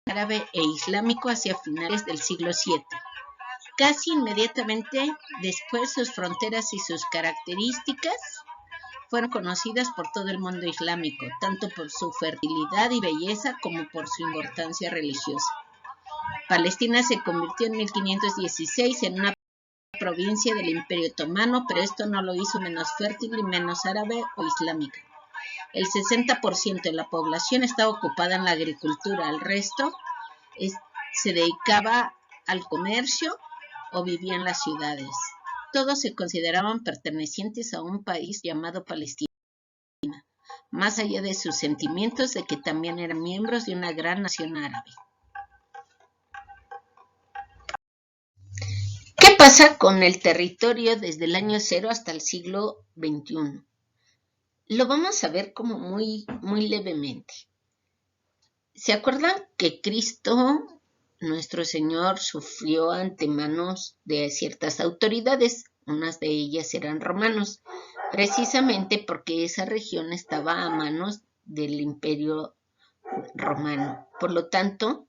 árabe e islámico hacia finales del siglo VII. Casi inmediatamente después sus fronteras y sus características fueron conocidas por todo el mundo islámico, tanto por su fertilidad y belleza como por su importancia religiosa. Palestina se convirtió en 1516 en una provincia del Imperio Otomano, pero esto no lo hizo menos fértil y menos árabe o islámica. El 60% de la población estaba ocupada en la agricultura, el resto se dedicaba al comercio o vivía en las ciudades. Todos se consideraban pertenecientes a un país llamado Palestina, más allá de sus sentimientos de que también eran miembros de una gran nación árabe. ¿Qué pasa con el territorio desde el año 0 hasta el siglo XXI? Lo vamos a ver como muy levemente. ¿Se acuerdan que Cristo, nuestro Señor, sufrió ante manos de ciertas autoridades? Unas de ellas eran romanos, precisamente porque esa región estaba a manos del Imperio Romano. Por lo tanto,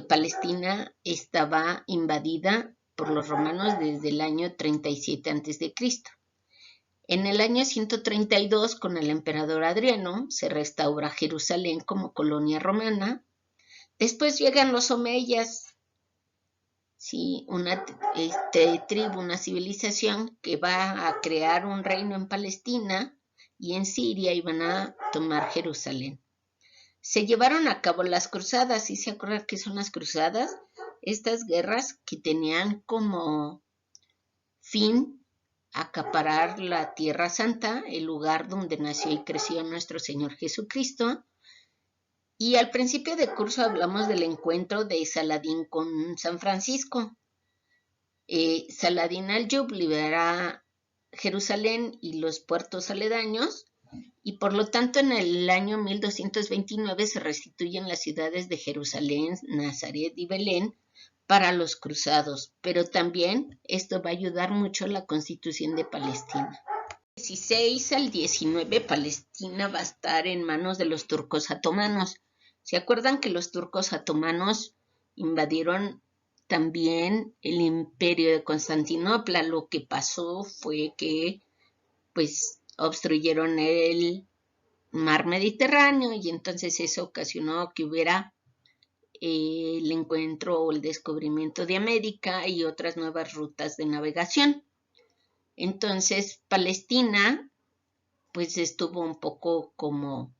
Palestina estaba invadida por los romanos desde el año 37 a.C. En el año 132, con el emperador Adriano, se restaura Jerusalén como colonia romana. Después llegan los omeyas, ¿sí? Una tribu, una civilización que va a crear un reino en Palestina y en Siria y van a tomar Jerusalén. Se llevaron a cabo las cruzadas, ¿sí se acuerdan qué son las cruzadas? Estas guerras que tenían como fin acaparar la Tierra Santa, el lugar donde nació y creció nuestro Señor Jesucristo. Y al principio de curso hablamos del encuentro de Saladín con San Francisco. Saladín al-Ayub libera Jerusalén y los puertos aledaños, y por lo tanto en el año 1229 se restituyen las ciudades de Jerusalén, Nazaret y Belén para los cruzados, pero también esto va a ayudar mucho a la constitución de Palestina. 16 al 19 Palestina va a estar en manos de los turcos otomanos. ¿Se acuerdan que los turcos otomanos invadieron también el imperio de Constantinopla? Lo que pasó fue que pues obstruyeron el mar Mediterráneo y entonces eso ocasionó que hubiera el encuentro o el descubrimiento de América y otras nuevas rutas de navegación. Entonces Palestina pues estuvo un poco como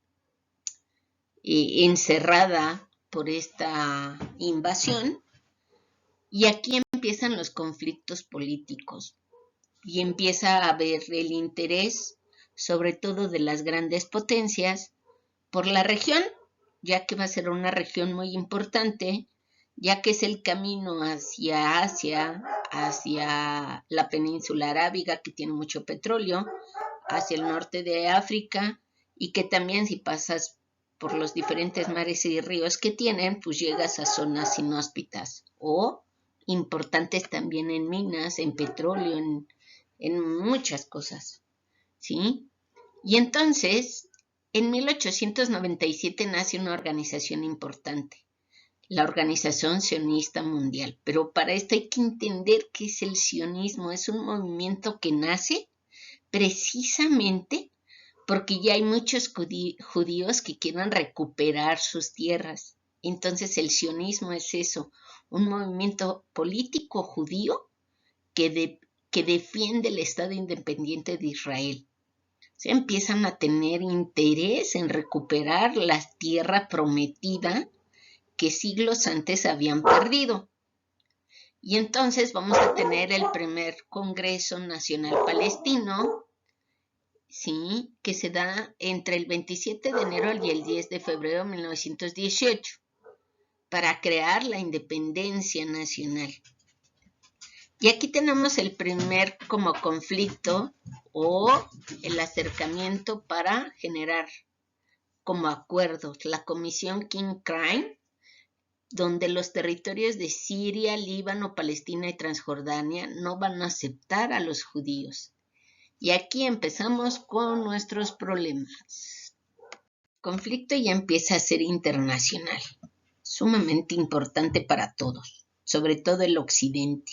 encerrada por esta invasión, y aquí empiezan los conflictos políticos y empieza a haber el interés sobre todo de las grandes potencias por la región, ya que va a ser una región muy importante, ya que es el camino hacia Asia, hacia la península arábiga que tiene mucho petróleo, hacia el norte de África, y que también si pasas por los diferentes mares y ríos que tienen, pues llegas a zonas inhóspitas o importantes también en minas, en petróleo, en muchas cosas, ¿sí? Y entonces, en 1897 nace una organización importante, la Organización Sionista Mundial. Pero para esto hay que entender qué es el sionismo. Es un movimiento que nace precisamente porque ya hay muchos judíos que quieren recuperar sus tierras. Entonces el sionismo es eso, un movimiento político judío que defiende el Estado independiente de Israel. Se empiezan a tener interés en recuperar la tierra prometida que siglos antes habían perdido. Y entonces vamos a tener el primer Congreso Nacional Palestino, ¿sí?, que se da entre el 27 de enero y el 10 de febrero de 1918 para crear la independencia nacional. Y aquí tenemos el primer como conflicto o el acercamiento para generar como acuerdos la Comisión King-Crane, donde los territorios de Siria, Líbano, Palestina y Transjordania no van a aceptar a los judíos. Y aquí empezamos con nuestros problemas. El conflicto ya empieza a ser internacional. sumamente importante para todos, sobre todo el occidente.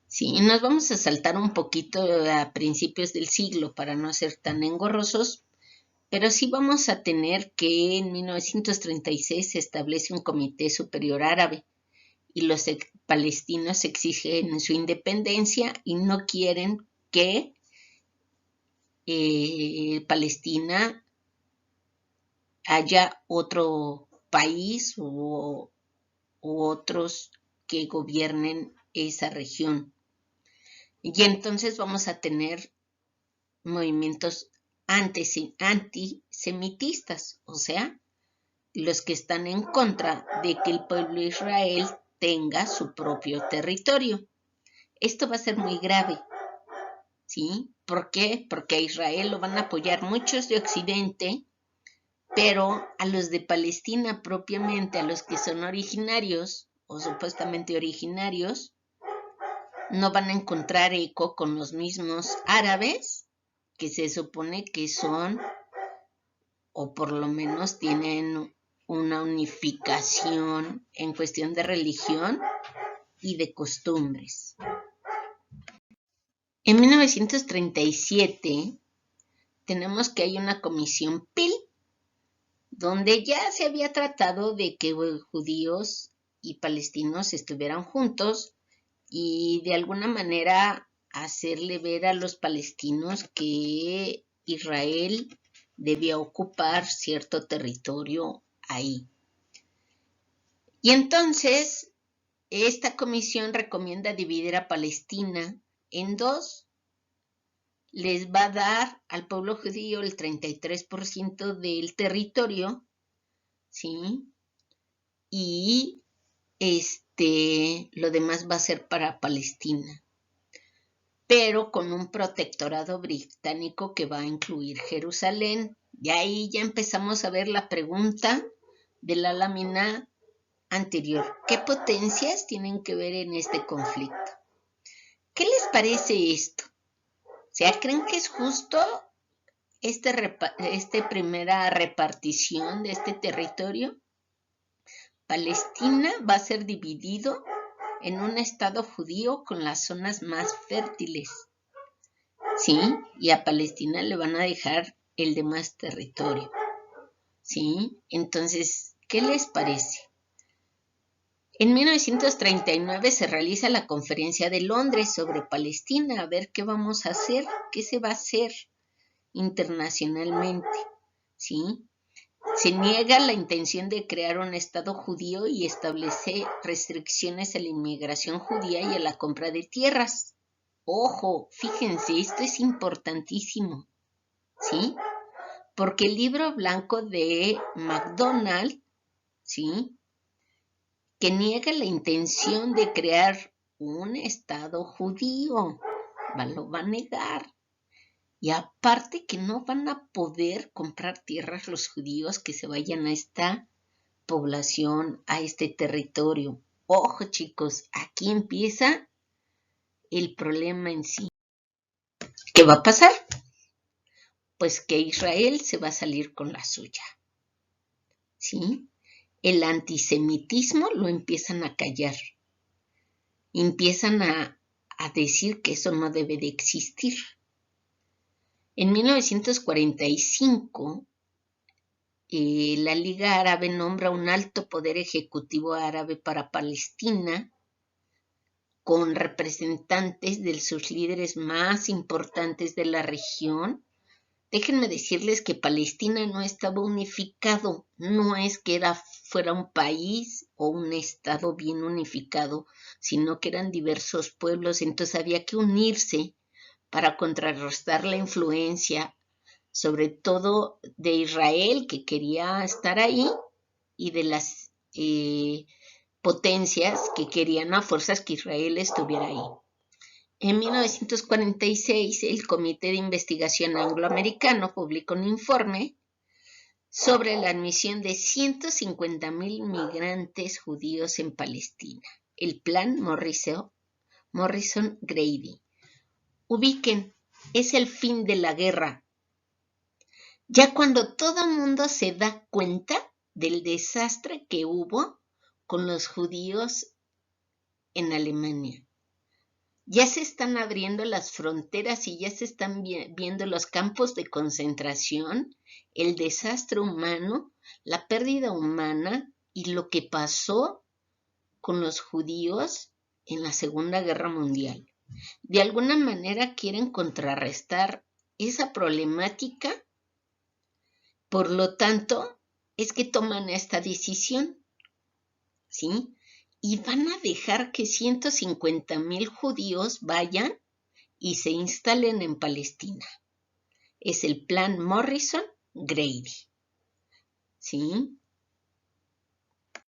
Sí, nos vamos a saltar un poquito a principios del siglo para no ser tan engorrosos, pero sí vamos a tener que en 1936 se establece un Comité Superior Árabe y los palestinos exigen su independencia y no quieren que Palestina haya otro país u otros que gobiernen esa región. Y entonces vamos a tener movimientos antisemitistas, o sea, los que están en contra de que el pueblo de Israel tenga su propio territorio. Esto va a ser muy grave, ¿sí? ¿Por qué? Porque a Israel lo van a apoyar muchos de Occidente, pero a los de Palestina propiamente, a los que son originarios o supuestamente originarios, no van a encontrar eco con los mismos árabes que se supone que son, o por lo menos tienen una unificación en cuestión de religión y de costumbres. En 1937 tenemos que hay una comisión Peel, donde ya se había tratado de que judíos y palestinos estuvieran juntos y de alguna manera hacerle ver a los palestinos que Israel debía ocupar cierto territorio ahí. Y entonces, esta comisión recomienda dividir a Palestina en dos. Les va a dar al pueblo judío el 33% del territorio, ¿sí? Y lo demás va a ser para Palestina, pero con un protectorado británico que va a incluir Jerusalén. Y ahí ya empezamos a ver la pregunta de la lámina anterior. ¿Qué potencias tienen que ver en este conflicto? ¿Qué les parece esto? O sea, ¿creen que es justo esta primera repartición de este territorio? Palestina va a ser dividido en un estado judío con las zonas más fértiles, ¿sí? Y a Palestina le van a dejar el demás territorio, ¿sí? Entonces, ¿qué les parece? En 1939 se realiza la Conferencia de Londres sobre Palestina, a ver qué vamos a hacer, qué se va a hacer internacionalmente, ¿sí? Se niega la intención de crear un Estado judío y establece restricciones a la inmigración judía y a la compra de tierras. Ojo, fíjense, esto es importantísimo, ¿sí? Porque el libro blanco de MacDonald, ¿sí?, que niega la intención de crear un Estado judío, lo va a negar. Y aparte que no van a poder comprar tierras los judíos que se vayan a esta población, a este territorio. Ojo, chicos, aquí empieza el problema en sí. ¿Qué va a pasar? Pues que Israel se va a salir con la suya, ¿sí? El antisemitismo lo empiezan a callar. Empiezan a decir que eso no debe de existir. En 1945, la Liga Árabe nombra un alto poder ejecutivo árabe para Palestina, con representantes de sus líderes más importantes de la región. Déjenme decirles que Palestina no estaba unificado, no es que fuera un país o un estado bien unificado, sino que eran diversos pueblos, entonces había que unirse para contrarrestar la influencia, sobre todo de Israel, que quería estar ahí, y de las potencias que querían a fuerzas que Israel estuviera ahí. En 1946, el Comité de Investigación Angloamericano publicó un informe sobre la admisión de 150,000 migrantes judíos en Palestina, el Plan Morrison-Grady. Ubiquen, es el fin de la guerra. Ya cuando todo el mundo se da cuenta del desastre que hubo con los judíos en Alemania. Ya se están abriendo las fronteras y ya se están viendo los campos de concentración, el desastre humano, la pérdida humana y lo que pasó con los judíos en la Segunda Guerra Mundial. De alguna manera quieren contrarrestar esa problemática, por lo tanto, es que toman esta decisión, ¿sí? Y van a dejar que 150,000 judíos vayan y se instalen en Palestina. Es el plan Morrison-Grady, ¿sí?